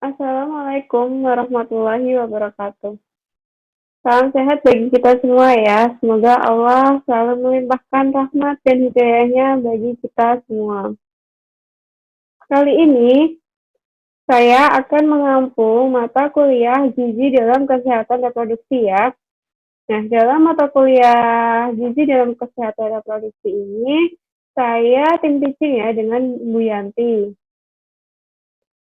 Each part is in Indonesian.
Assalamualaikum warahmatullahi wabarakatuh. Salam sehat bagi kita semua ya. Semoga Allah selalu melimpahkan rahmat dan hidayahnya bagi kita semua. Kali ini saya akan mengampu mata kuliah gizi dalam kesehatan reproduksi ya. Nah, dalam mata kuliah gizi dalam kesehatan reproduksi ini, saya tim teaching ya dengan Bu Yanti.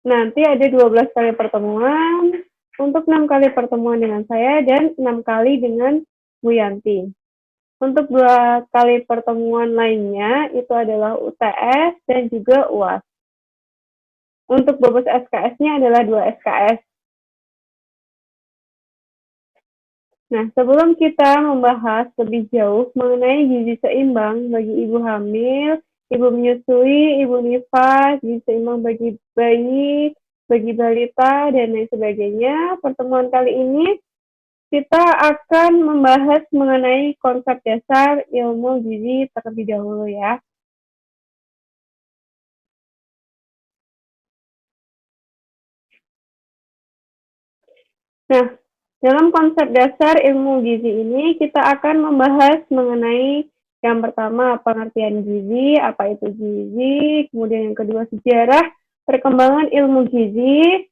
Nanti ada 12 kali pertemuan, untuk 6 kali pertemuan dengan saya dan 6 kali dengan Bu Yanti. Untuk 2 kali pertemuan lainnya itu adalah UTS dan juga UAS. Untuk bobot SKS-nya adalah 2 SKS. Nah, sebelum kita membahas lebih jauh mengenai gizi seimbang bagi ibu hamil, ibu menyusui, ibu nifas, gizi seimbang bagi bayi, bagi balita, dan lain sebagainya, pertemuan kali ini kita akan membahas mengenai konsep dasar ilmu gizi terlebih dahulu ya. Nah, dalam konsep dasar ilmu gizi ini kita akan membahas mengenai yang pertama pengertian gizi, apa itu gizi, kemudian yang kedua sejarah, perkembangan ilmu gizi,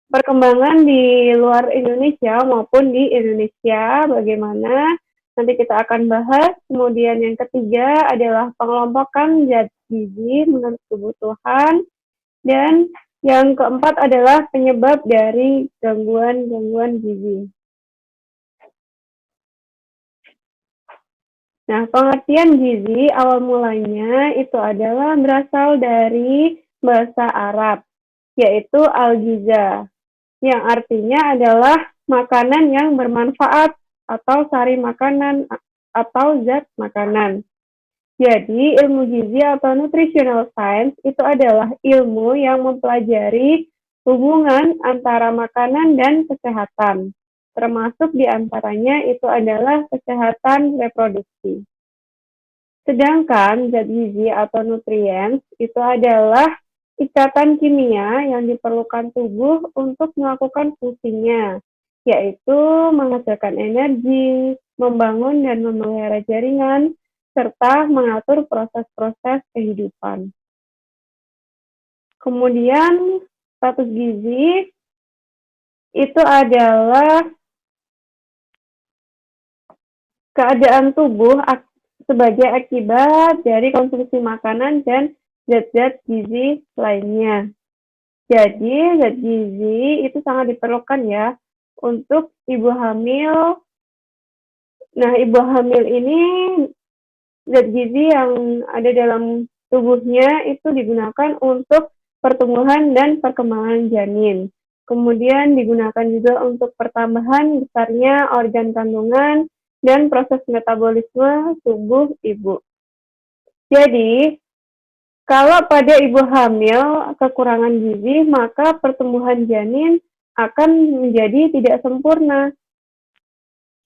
perkembangan di luar Indonesia maupun di Indonesia, bagaimana nanti kita akan bahas. Kemudian yang ketiga adalah pengelompokan zat gizi menurut kebutuhan, dan yang keempat adalah penyebab dari gangguan-gangguan gizi. Nah, pengertian gizi awal mulanya itu adalah berasal dari bahasa Arab, yaitu al-giza, yang artinya adalah makanan yang bermanfaat atau sari makanan atau zat makanan. Jadi, ilmu gizi atau nutritional science itu adalah ilmu yang mempelajari hubungan antara makanan dan kesehatan. Termasuk diantaranya itu adalah kesehatan reproduksi. Sedangkan zat gizi atau nutrients itu adalah ikatan kimia yang diperlukan tubuh untuk melakukan fungsinya, yaitu menghasilkan energi, membangun dan memelihara jaringan, serta mengatur proses-proses kehidupan. Kemudian, status gizi itu adalah keadaan tubuh sebagai akibat dari konsumsi makanan dan zat-zat gizi lainnya. Jadi, zat gizi itu sangat diperlukan ya untuk ibu hamil. Nah, ibu hamil ini zat gizi yang ada dalam tubuhnya itu digunakan untuk pertumbuhan dan perkembangan janin. Kemudian digunakan juga untuk pertambahan besarnya organ kandungan dan proses metabolisme tubuh ibu. Jadi, kalau pada ibu hamil kekurangan gizi, maka pertumbuhan janin akan menjadi tidak sempurna.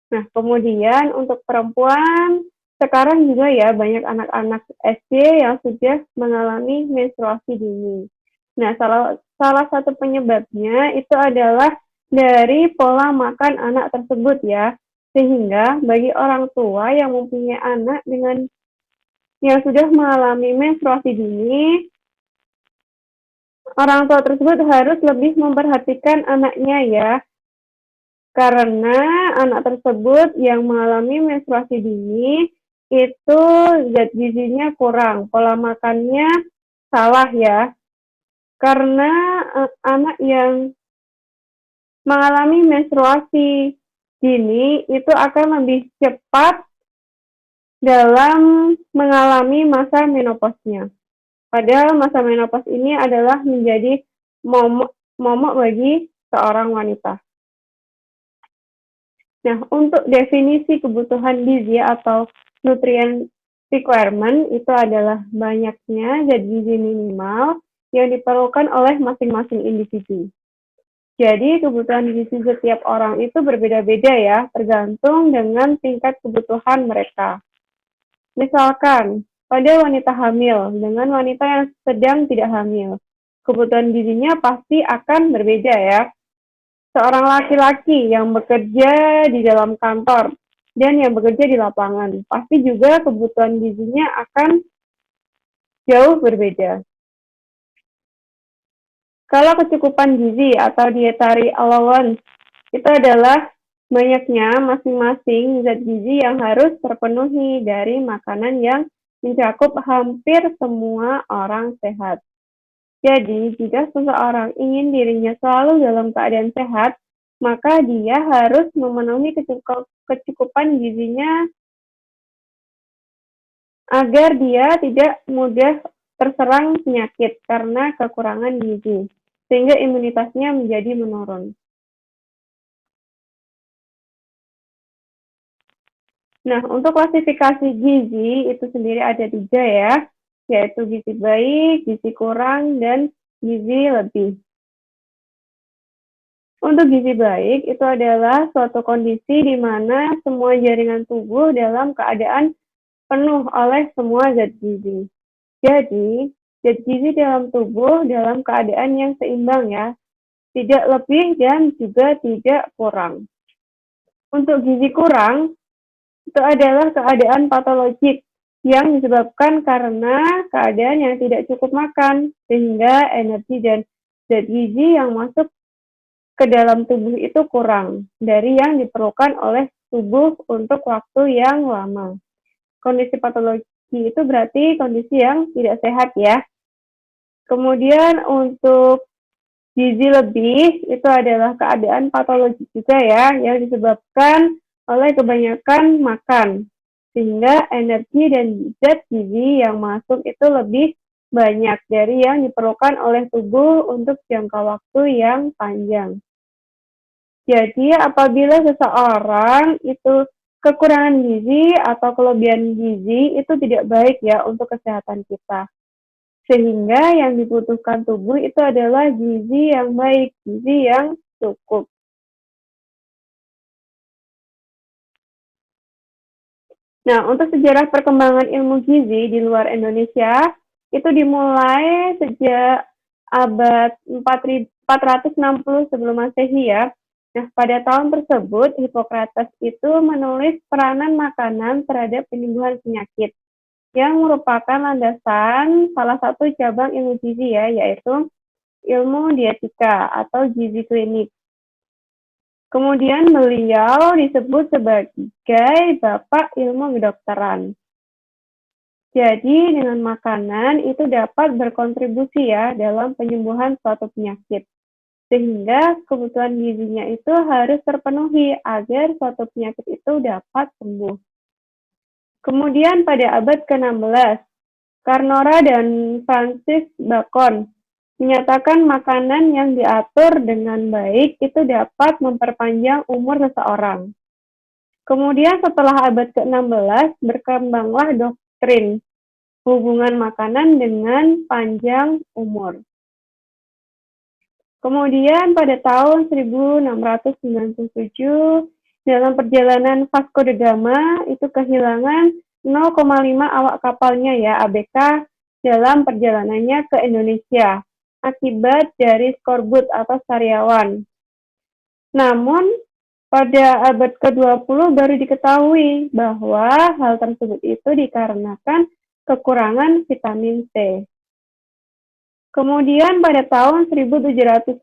Nah, kemudian untuk perempuan, sekarang juga ya banyak anak-anak SD yang sudah mengalami menstruasi dini. Nah, salah satu penyebabnya itu adalah dari pola makan anak tersebut ya. Sehingga bagi orang tua yang mempunyai anak dengan yang sudah mengalami menstruasi dini, orang tua tersebut harus lebih memperhatikan anaknya ya. Karena anak tersebut yang mengalami menstruasi dini itu zat gizinya kurang, pola makannya salah ya. Karena anak yang mengalami menstruasi dini itu akan lebih cepat dalam mengalami masa menopausnya. Padahal masa menopause ini adalah menjadi momok bagi seorang wanita. Nah, untuk definisi kebutuhan gizi atau nutrient requirement itu adalah banyaknya zat gizi minimal yang diperlukan oleh masing-masing individu. Jadi, kebutuhan gizi setiap orang itu berbeda-beda ya, tergantung dengan tingkat kebutuhan mereka. Misalkan, pada wanita hamil dengan wanita yang sedang tidak hamil, kebutuhan gizinya pasti akan berbeda ya. Seorang laki-laki yang bekerja di dalam kantor dan yang bekerja di lapangan, pasti juga kebutuhan gizinya akan jauh berbeda. Kalau kecukupan gizi atau dietary allowance itu adalah banyaknya masing-masing zat gizi yang harus terpenuhi dari makanan yang mencakup hampir semua orang sehat. Jadi, jika seseorang ingin dirinya selalu dalam keadaan sehat, maka dia harus memenuhi kecukupan gizinya agar dia tidak mudah terserang penyakit karena kekurangan gizi, sehingga imunitasnya menjadi menurun. Nah, untuk klasifikasi gizi itu sendiri ada 3 ya, yaitu gizi baik, gizi kurang, dan gizi lebih. Untuk gizi baik, itu adalah suatu kondisi di mana semua jaringan tubuh dalam keadaan penuh oleh semua zat gizi. Jadi, zat gizi dalam tubuh dalam keadaan yang seimbang ya, tidak lebih dan juga tidak kurang. Untuk gizi kurang, itu adalah keadaan patologik yang disebabkan karena keadaan yang tidak cukup makan, sehingga energi dan zat gizi yang masuk ke dalam tubuh itu kurang dari yang diperlukan oleh tubuh untuk waktu yang lama. Kondisi patologi itu berarti kondisi yang tidak sehat ya. Kemudian untuk gizi lebih itu adalah keadaan patologis juga ya, yang disebabkan oleh kebanyakan makan, sehingga energi dan zat gizi yang masuk itu lebih banyak dari yang diperlukan oleh tubuh untuk jangka waktu yang panjang. Jadi apabila seseorang itu kekurangan gizi atau kelebihan gizi itu tidak baik ya untuk kesehatan kita. Sehingga yang dibutuhkan tubuh itu adalah gizi yang baik, gizi yang cukup. Nah, untuk sejarah perkembangan ilmu gizi di luar Indonesia, itu dimulai sejak abad 460 sebelum Masehi ya. Nah, pada tahun tersebut, Hippocrates itu menulis peranan makanan terhadap penyembuhan penyakit, yang merupakan landasan salah satu cabang ilmu gizi ya, yaitu ilmu dietika atau gizi klinik. Kemudian beliau disebut sebagai Bapak Ilmu Kedokteran. Jadi dengan makanan itu dapat berkontribusi ya dalam penyembuhan suatu penyakit. Sehingga kebutuhan gizinya itu harus terpenuhi agar suatu penyakit itu dapat sembuh. Kemudian pada abad ke-16, Carnora dan Francis Bacon menyatakan makanan yang diatur dengan baik itu dapat memperpanjang umur seseorang. Kemudian setelah abad ke-16, berkembanglah doktrin hubungan makanan dengan panjang umur. Kemudian pada tahun 1697, dalam perjalanan Vasco da Gama itu kehilangan 0,5 awak kapalnya ya ABK dalam perjalanannya ke Indonesia akibat dari skorbut atau sariawan. Namun pada abad ke-20 baru diketahui bahwa hal tersebut itu dikarenakan kekurangan vitamin C. Kemudian pada tahun 1762,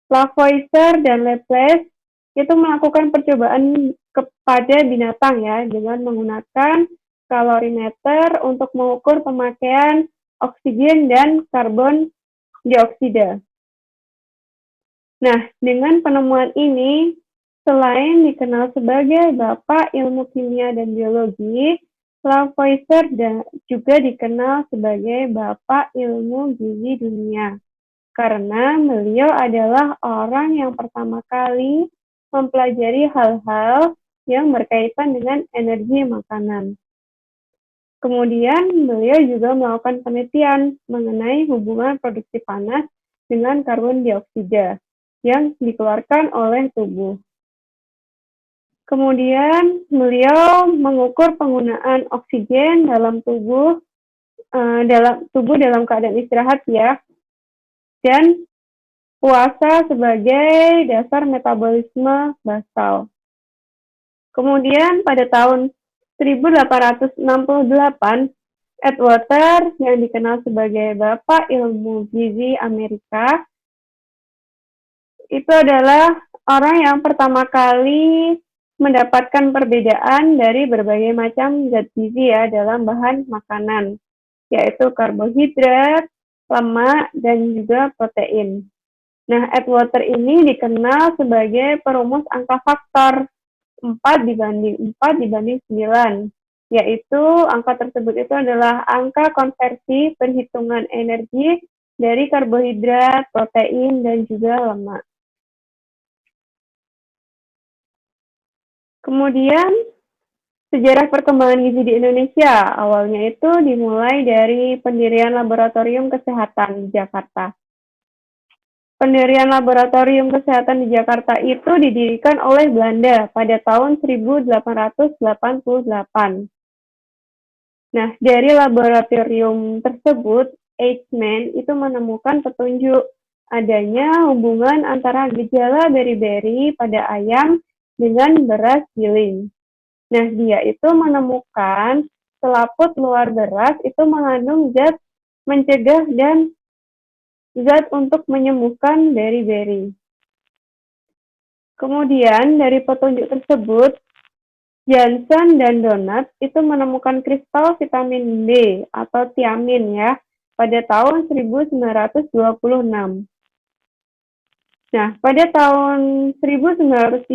Lavoisier dan Laplace itu melakukan percobaan kepada binatang ya dengan menggunakan kalorimeter untuk mengukur pemakaian oksigen dan karbon dioksida. Nah, dengan penemuan ini, selain dikenal sebagai Bapak Ilmu Kimia dan Biologi, Lavoisier juga dikenal sebagai Bapak Ilmu Gizi Dunia, karena beliau adalah orang yang pertama kali mempelajari hal-hal yang berkaitan dengan energi makanan. Kemudian, beliau juga melakukan penelitian mengenai hubungan produksi panas dengan karbon dioksida yang dikeluarkan oleh tubuh. Kemudian, beliau mengukur penggunaan oksigen dalam tubuh dalam keadaan istirahat ya, dan puasa sebagai dasar metabolisme basal. Kemudian pada tahun 1868, Atwater yang dikenal sebagai Bapak Ilmu Gizi Amerika itu adalah orang yang pertama kali mendapatkan perbedaan dari berbagai macam zat gizi ya dalam bahan makanan, yaitu karbohidrat, lemak, dan juga protein. Nah, Atwater ini dikenal sebagai perumus angka faktor 4:4:9, yaitu angka tersebut itu adalah angka konversi perhitungan energi dari karbohidrat, protein, dan juga lemak. Kemudian, sejarah perkembangan gizi di Indonesia. Awalnya itu dimulai dari pendirian Laboratorium Kesehatan di Jakarta. Pendirian Laboratorium Kesehatan di Jakarta itu didirikan oleh Belanda pada tahun 1888. Nah, dari laboratorium tersebut, Eichmann itu menemukan petunjuk adanya hubungan antara gejala beri-beri pada ayam dengan beras giling. Nah, dia itu menemukan selaput luar beras itu mengandung zat mencegah dan zat untuk menyembuhkan beri-beri. Kemudian dari petunjuk tersebut, Johnson dan Donat itu menemukan kristal vitamin B atau tiamin ya pada tahun 1926. Nah, pada tahun 1934,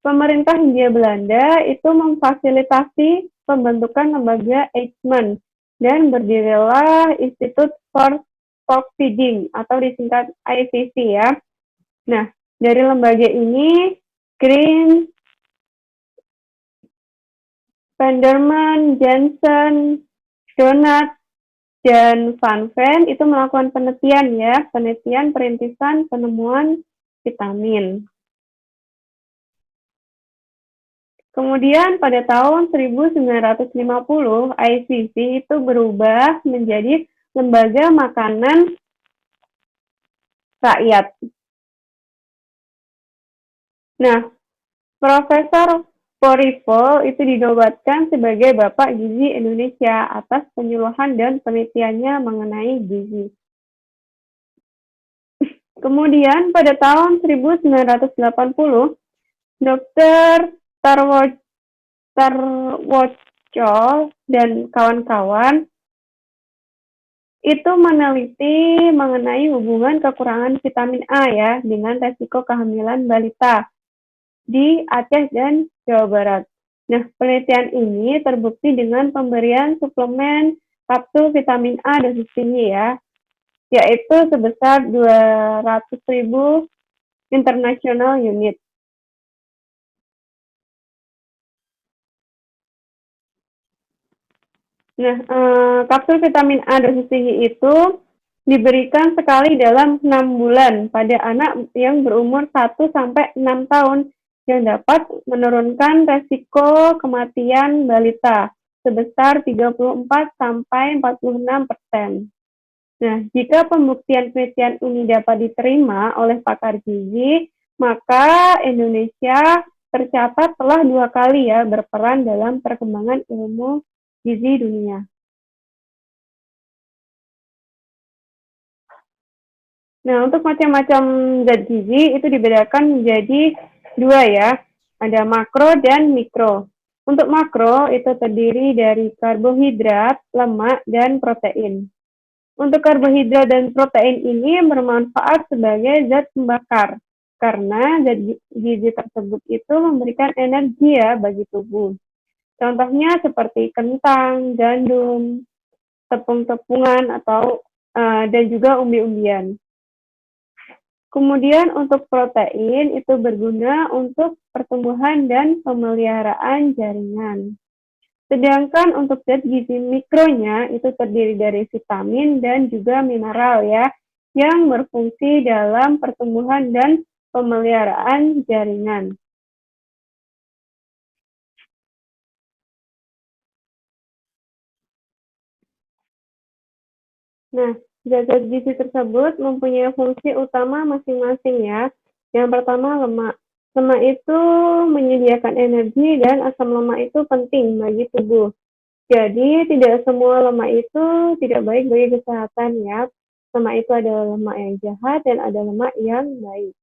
pemerintah Hindia Belanda itu memfasilitasi pembentukan lembaga Eichmann dan berdirilah Institute for Stock Feeding atau disingkat IFVC ya. Nah, dari lembaga ini, Green, Vanderman, Johnson, Donat, dan Van Ven itu melakukan penelitian perintisan penemuan vitamin. Kemudian pada tahun 1950, ICC itu berubah menjadi lembaga makanan rakyat. Nah, Profesor Porifol itu dinobatkan sebagai Bapak Gizi Indonesia atas penyuluhan dan penelitiannya mengenai gizi. Kemudian pada tahun 1980, Dr. Tarwocol dan kawan-kawan itu meneliti mengenai hubungan kekurangan vitamin A ya dengan resiko kehamilan balita di Aceh dan Jawa Barat. Nah, penelitian ini terbukti dengan pemberian suplemen kapsul vitamin A dosis tinggi ya, yaitu sebesar 200.000 international unit. Nah, kapsul vitamin A dosis tinggi itu diberikan sekali dalam 6 bulan pada anak yang berumur 1-6 tahun yang dapat menurunkan resiko kematian balita sebesar 34-46%. Nah, jika pembuktian penelitian ini dapat diterima oleh pakar gizi, maka Indonesia tercatat telah 2 kali ya berperan dalam perkembangan ilmu gizi dunia. Nah, untuk macam-macam zat gizi itu dibedakan menjadi 2 ya, ada makro dan mikro. Untuk makro itu terdiri dari karbohidrat, lemak, dan protein. Untuk karbohidrat dan protein ini bermanfaat sebagai zat pembakar, karena zat gizi tersebut itu memberikan energi ya bagi tubuh. Contohnya seperti kentang, gandum, tepung-tepungan, atau dan juga umbi-umbian. Kemudian untuk protein itu berguna untuk pertumbuhan dan pemeliharaan jaringan. Sedangkan untuk zat gizi mikronya itu terdiri dari vitamin dan juga mineral ya, yang berfungsi dalam pertumbuhan dan pemeliharaan jaringan. Nah, Zat-zat gizi tersebut mempunyai fungsi utama masing-masing ya. Yang pertama lemak. Lemak itu menyediakan energi dan asam lemak itu penting bagi tubuh. Jadi tidak semua lemak itu tidak baik bagi kesehatan ya. Lemak itu ada lemak yang jahat dan ada lemak yang baik.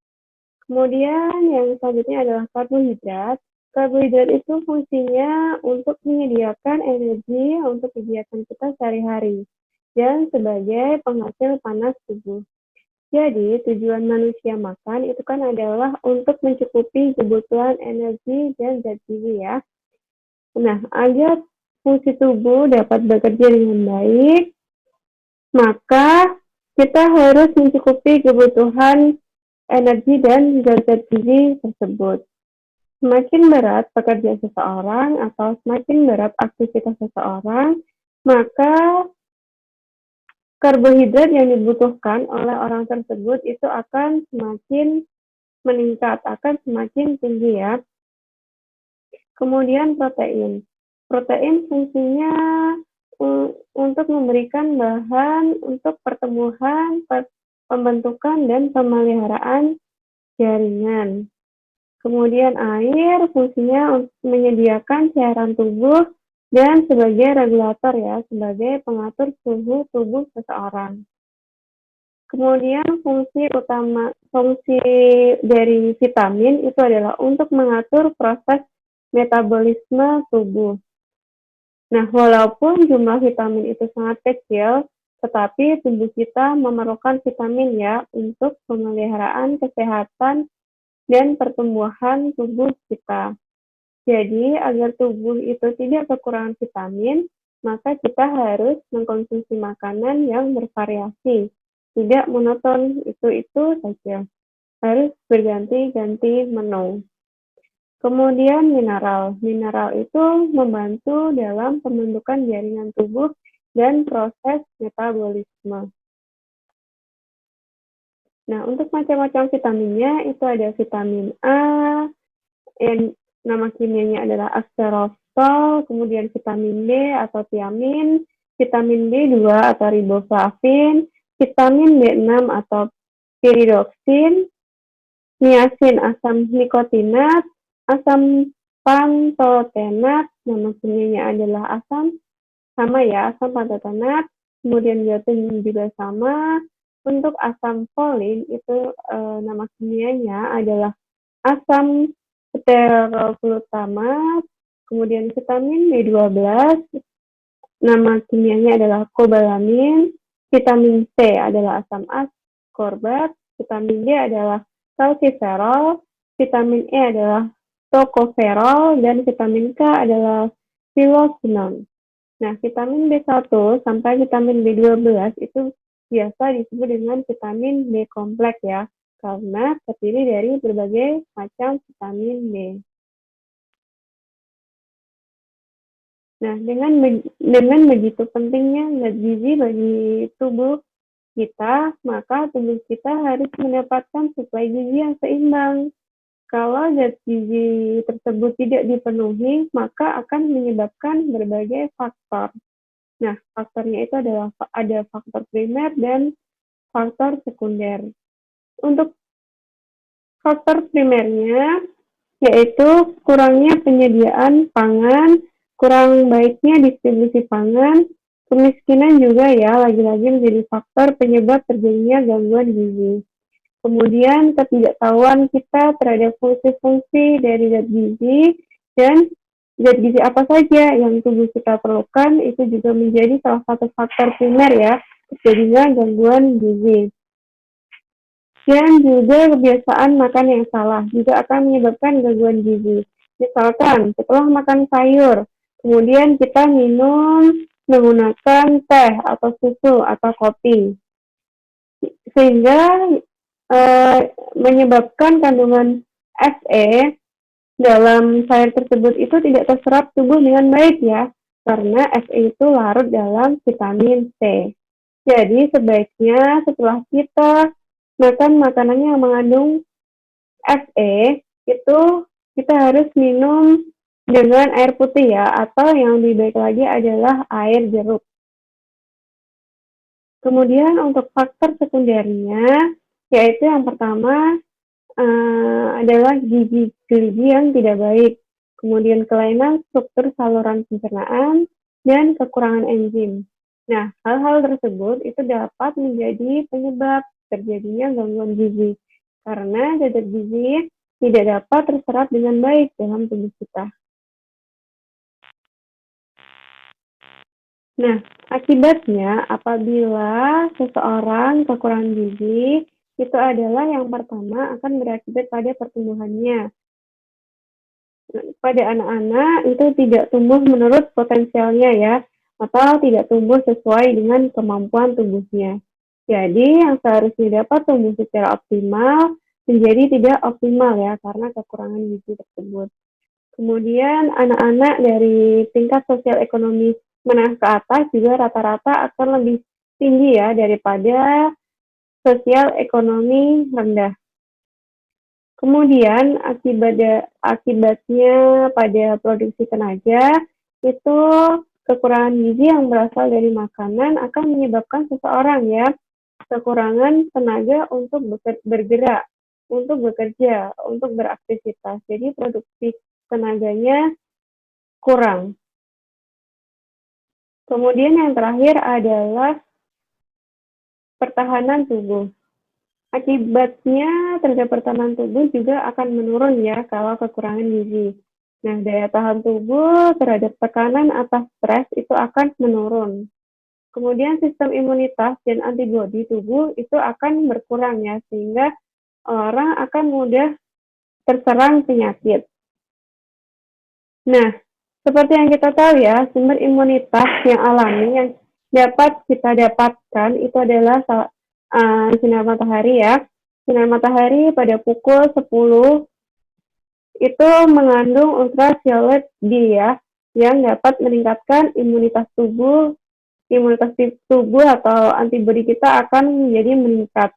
Kemudian yang selanjutnya adalah karbohidrat. Karbohidrat itu fungsinya untuk menyediakan energi untuk kegiatan kita sehari-hari dan sebagai penghasil panas tubuh. Jadi, tujuan manusia makan itu kan adalah untuk mencukupi kebutuhan energi dan zat gizi ya. Nah, agar fungsi tubuh dapat bekerja dengan baik, maka kita harus mencukupi kebutuhan energi dan zat-zat gizi tersebut. Semakin berat pekerjaan seseorang atau semakin berat aktivitas seseorang, maka karbohidrat yang dibutuhkan oleh orang tersebut itu akan semakin meningkat, akan semakin tinggi ya. Kemudian protein. Protein fungsinya untuk memberikan bahan untuk pertumbuhan, pembentukan, dan pemeliharaan jaringan. Kemudian air fungsinya untuk menyediakan cairan tubuh dan sebagai regulator ya, sebagai pengatur suhu tubuh seseorang. Kemudian fungsi dari vitamin itu adalah untuk mengatur proses metabolisme tubuh. Nah, walaupun jumlah vitamin itu sangat kecil, tetapi tubuh kita memerlukan vitamin ya untuk pemeliharaan kesehatan dan pertumbuhan tubuh kita. Jadi, agar tubuh itu tidak kekurangan vitamin, maka kita harus mengkonsumsi makanan yang bervariasi. Tidak monoton itu saja. Harus berganti-ganti menu. Kemudian mineral. Mineral itu membantu dalam pembentukan jaringan tubuh dan proses metabolisme. Nah, untuk macam-macam vitaminnya itu ada vitamin A, yang nama kimianya adalah asterosol, kemudian vitamin D atau tiamin, vitamin B2 atau riboflavin, vitamin B6 atau pyridoxine, niacin asam nikotinat, asam pantotenat, nama kimianya adalah asam pantotenat, kemudian zatnya juga sama. Untuk asam folin itu nama kimianya adalah asam stearoglutamate, kemudian vitamin B12, nama kimianya adalah kobalamin, vitamin C adalah asam ascorbat, vitamin D adalah calciferol, vitamin E adalah tocopherol, dan vitamin K adalah siloxanol. Nah, vitamin B1 sampai vitamin B12 itu biasa disebut dengan vitamin B kompleks ya, karena terdiri dari berbagai macam vitamin B. Nah, dengan begitu pentingnya zat gizi bagi tubuh kita, maka tubuh kita harus mendapatkan suplai gizi yang seimbang. Kalau zat gizi tersebut tidak dipenuhi, maka akan menyebabkan berbagai faktor. Nah, faktornya itu ada faktor primer dan faktor sekunder. Untuk faktor primernya, yaitu kurangnya penyediaan pangan, kurang baiknya distribusi pangan, kemiskinan juga ya, lagi-lagi menjadi faktor penyebab terjadinya gangguan gizi. Kemudian ketidaktahuan kita terhadap fungsi-fungsi dari zat gizi dan zat gizi apa saja yang tubuh kita perlukan itu juga menjadi salah satu faktor primer ya terjadinya gangguan gizi. Dan juga kebiasaan makan yang salah juga akan menyebabkan gangguan gizi. Misalkan setelah makan sayur, kemudian kita minum menggunakan teh atau susu atau kopi, sehingga menyebabkan kandungan Fe dalam sayur tersebut itu tidak terserap tubuh dengan baik ya, karena Fe itu larut dalam vitamin C. Jadi sebaiknya setelah kita makan makanan yang mengandung Fe, itu kita harus minum dengan air putih ya, atau yang lebih baik lagi adalah air jeruk. Kemudian untuk faktor sekundernya, yaitu yang pertama adalah gizi yang tidak baik, kemudian kelainan struktur saluran pencernaan, dan kekurangan enzim. Nah, hal-hal tersebut itu dapat menjadi penyebab terjadinya gangguan gizi, karena zat gizi tidak dapat terserap dengan baik dalam tubuh kita. Nah, akibatnya apabila seseorang kekurangan gizi, itu adalah yang pertama akan berakibat pada pertumbuhannya. Pada anak-anak itu tidak tumbuh menurut potensialnya ya, atau tidak tumbuh sesuai dengan kemampuan tubuhnya. Jadi yang seharusnya dapat tumbuh secara optimal menjadi tidak optimal ya karena kekurangan gizi tersebut. Kemudian anak-anak dari tingkat sosial ekonomi menengah ke atas juga rata-rata akan lebih tinggi ya daripada sosial ekonomi rendah. Kemudian akibatnya pada produksi tenaga itu kekurangan gizi yang berasal dari makanan akan menyebabkan seseorang ya kekurangan tenaga untuk bergerak, untuk bekerja, untuk beraktivitas. Jadi produksi tenaganya kurang. Kemudian yang terakhir adalah pertahanan tubuh. Akibatnya terhadap pertahanan tubuh juga akan menurun ya kalau kekurangan gizi. Nah, daya tahan tubuh terhadap tekanan atas stres itu akan menurun. Kemudian sistem imunitas dan antibodi tubuh itu akan berkurang ya, sehingga orang akan mudah terserang penyakit. Nah, seperti yang kita tahu ya, sumber imunitas yang alami yang dapat kita dapatkan itu adalah sinar matahari ya. Sinar matahari pada pukul 10 itu mengandung ultraviolet D ya, yang dapat meningkatkan imunitas tubuh atau antibodi kita akan menjadi meningkat.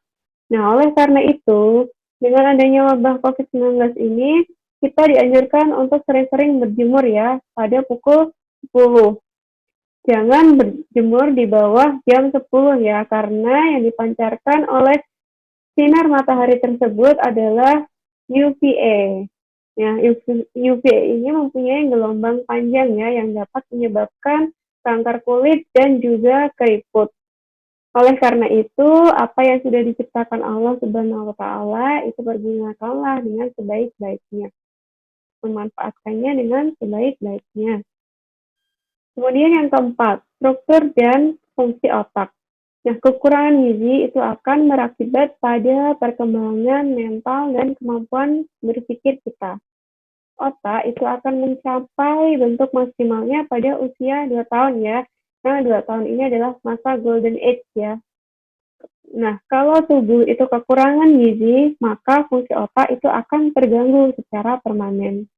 Nah, oleh karena itu, dengan adanya wabah COVID-19 ini, kita dianjurkan untuk sering-sering berjemur ya pada pukul 10. Jangan berjemur di bawah jam 10 ya, karena yang dipancarkan oleh sinar matahari tersebut adalah UVA. Ya, UVA ini mempunyai gelombang panjang ya yang dapat menyebabkan kanker kulit dan juga keriput. Oleh karena itu, apa yang sudah diciptakan Allah Subhanahu wa taala itu pergunakanlah dengan sebaik-baiknya. Memanfaatkannya dengan sebaik-baiknya. Kemudian yang keempat, struktur dan fungsi otak. Nah, kekurangan gizi itu akan berakibat pada perkembangan mental dan kemampuan berpikir kita. Otak itu akan mencapai bentuk maksimalnya pada usia 2 tahun ya. Nah, 2 tahun ini adalah masa golden age ya. Nah, kalau tubuh itu kekurangan gizi, maka fungsi otak itu akan terganggu secara permanen.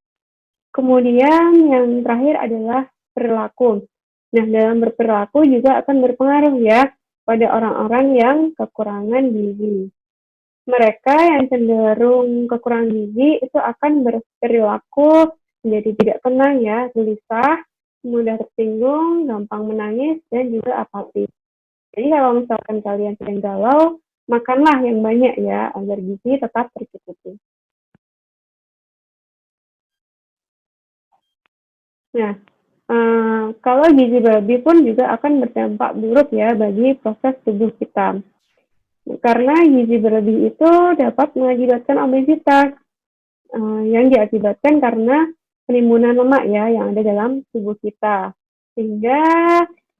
Kemudian yang terakhir adalah perilaku. Nah, dalam berperilaku juga akan berpengaruh ya pada orang-orang yang kekurangan gizi. Mereka yang cenderung kekurangan gizi itu akan berperilaku menjadi tidak tenang ya, gelisah, mudah tersinggung, gampang menangis, dan juga apatis. Jadi kalau misalkan kalian sedang galau, makanlah yang banyak ya, agar gizi tetap tercukupi. Nah, kalau gizi berlebih pun juga akan berdampak buruk ya bagi proses tubuh kita. Karena gizi berlebih itu dapat mengakibatkan obesitas yang diakibatkan karena penimbunan lemak ya yang ada dalam tubuh kita. Sehingga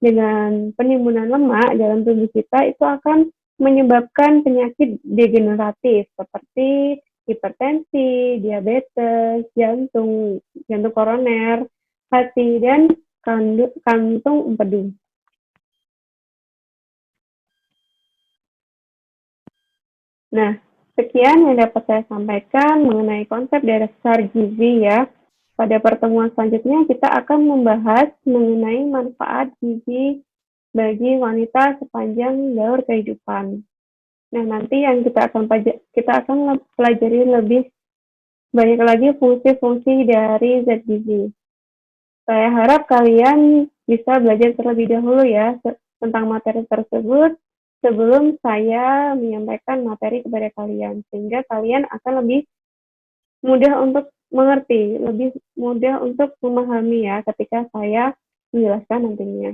dengan penimbunan lemak dalam tubuh kita itu akan menyebabkan penyakit degeneratif seperti hipertensi, diabetes, jantung koroner, hati, dan kantung empedu. Nah, sekian yang dapat saya sampaikan mengenai konsep dasar gizi ya. Pada pertemuan selanjutnya kita akan membahas mengenai manfaat gizi bagi wanita sepanjang jalur kehidupan. Nah, nanti yang kita akan pelajari lebih banyak lagi fungsi-fungsi dari zat gizi. Saya harap kalian bisa belajar terlebih dahulu ya tentang materi tersebut sebelum saya menyampaikan materi kepada kalian, sehingga kalian akan lebih mudah untuk mengerti, lebih mudah untuk memahami ya ketika saya menjelaskan nantinya.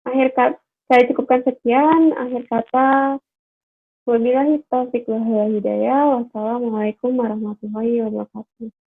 Akhir kata, saya cukupkan sekian. Akhir kata, wabillahi taufiq wal hidayah. Wassalamualaikum warahmatullahi wabarakatuh.